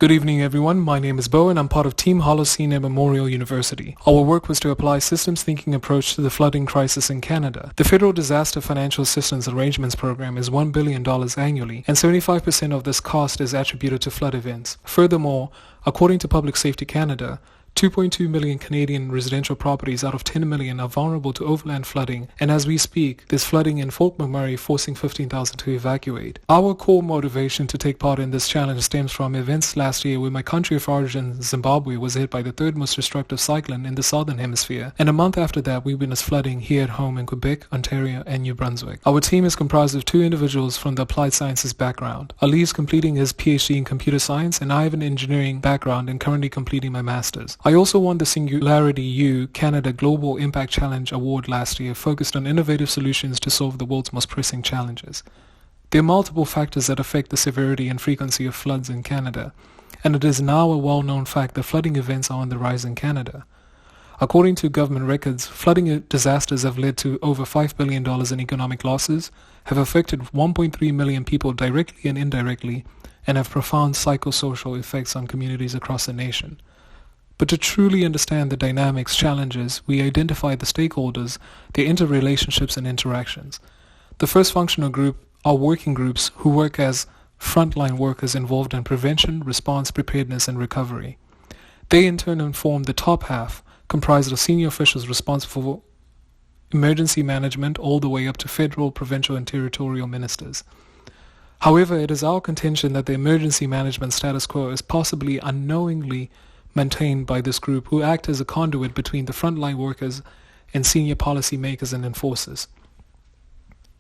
Good evening, everyone. My name is Bo, and I'm part of Team Holocene at Memorial University. Our work was to apply systems thinking approach to the flooding crisis in Canada. The Federal Disaster Financial Assistance Arrangements Program is $1 billion annually, and 75% of this cost is attributed to flood events. Furthermore, according to Public Safety Canada, 2.2 million Canadian residential properties out of 10 million are vulnerable to overland flooding, and as we speak, there's flooding in Fort McMurray forcing 15,000 to evacuate. Our core motivation to take part in this challenge stems from events last year where my country of origin, Zimbabwe, was hit by the third most destructive cyclone in the southern hemisphere, and a month after that we witnessed flooding here at home in Quebec, Ontario, and New Brunswick. Our team is comprised of two individuals from the applied sciences background. Ali is completing his PhD in computer science, and I have an engineering background and currently completing my master's. I also won the Singularity U Canada Global Impact Challenge Award last year, focused on innovative solutions to solve the world's most pressing challenges. There are multiple factors that affect the severity and frequency of floods in Canada, and it is now a well-known fact that flooding events are on the rise in Canada. According to government records, flooding disasters have led to over $5 billion in economic losses, have affected 1.3 million people directly and indirectly, and have profound psychosocial effects on communities across the nation. But to truly understand the dynamics, challenges, we identify the stakeholders, their interrelationships and interactions. The first functional group are working groups who work as frontline workers involved in prevention, response, preparedness and recovery. They in turn inform the top half, comprised of senior officials responsible for emergency management all the way up to federal, provincial and territorial ministers. However, it is our contention that the emergency management status quo is possibly unknowingly maintained by this group, who act as a conduit between the frontline workers and senior policymakers and enforcers.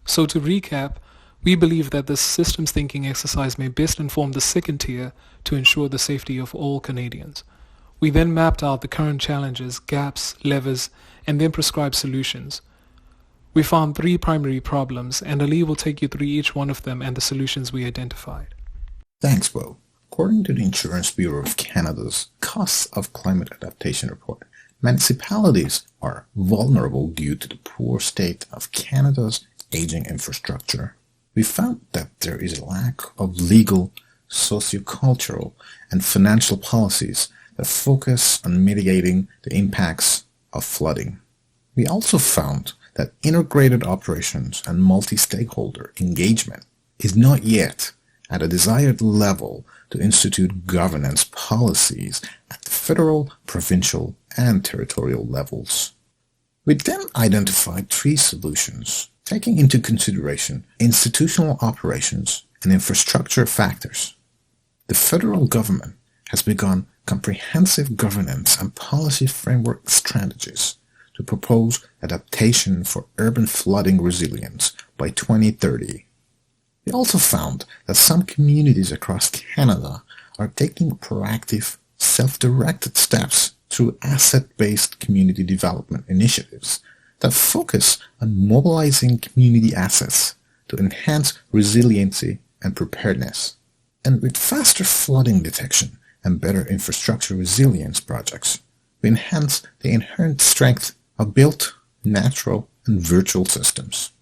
So to recap, we believe that this systems thinking exercise may best inform the second tier to ensure the safety of all Canadians. We then mapped out the current challenges, gaps, levers, and then prescribed solutions. We found three primary problems, and Ali will take you through each one of them and the solutions we identified. Thanks, Bo. According to the Insurance Bureau of Canada's Costs of Climate Adaptation report, municipalities are vulnerable due to the poor state of Canada's aging infrastructure. We found that there is a lack of legal, sociocultural, and financial policies that focus on mitigating the impacts of flooding. We also found that integrated operations and multi-stakeholder engagement is not yet at a desired level to institute governance policies at the federal, provincial, and territorial levels. We then identified three solutions, taking into consideration institutional operations and infrastructure factors. The federal government has begun comprehensive governance and policy framework strategies to propose adaptation for urban flooding resilience by 2030. We also found that some communities across Canada are taking proactive, self-directed steps through asset-based community development initiatives that focus on mobilizing community assets to enhance resiliency and preparedness. And with faster flooding detection and better infrastructure resilience projects, we enhance the inherent strength of built, natural, and virtual systems.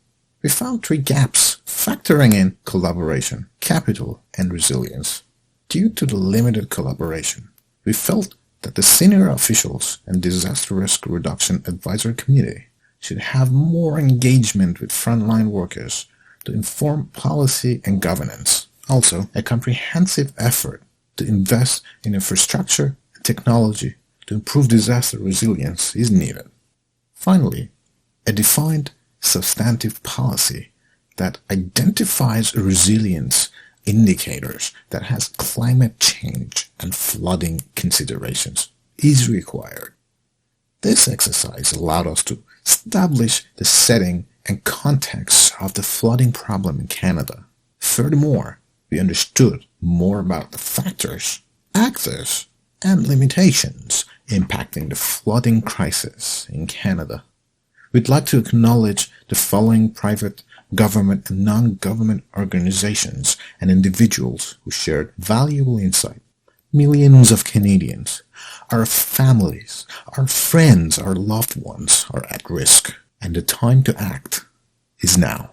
We found three gaps factoring in collaboration, capital, and resilience. Due to the limited collaboration, we felt that the senior officials and disaster risk reduction advisory committee should have more engagement with frontline workers to inform policy and governance. Also, a comprehensive effort to invest in infrastructure and technology to improve disaster resilience is needed. Finally, a defined substantive policy that identifies resilience indicators that has climate change and flooding considerations is required. This exercise allowed us to establish the setting and context of the flooding problem in Canada. Furthermore, we understood more about the factors, actors, and limitations impacting the flooding crisis in Canada. We'd like to acknowledge the following private, government, and non-government organizations and individuals who shared valuable insight. Millions of Canadians, our families, our friends, our loved ones are at risk, and the time to act is now.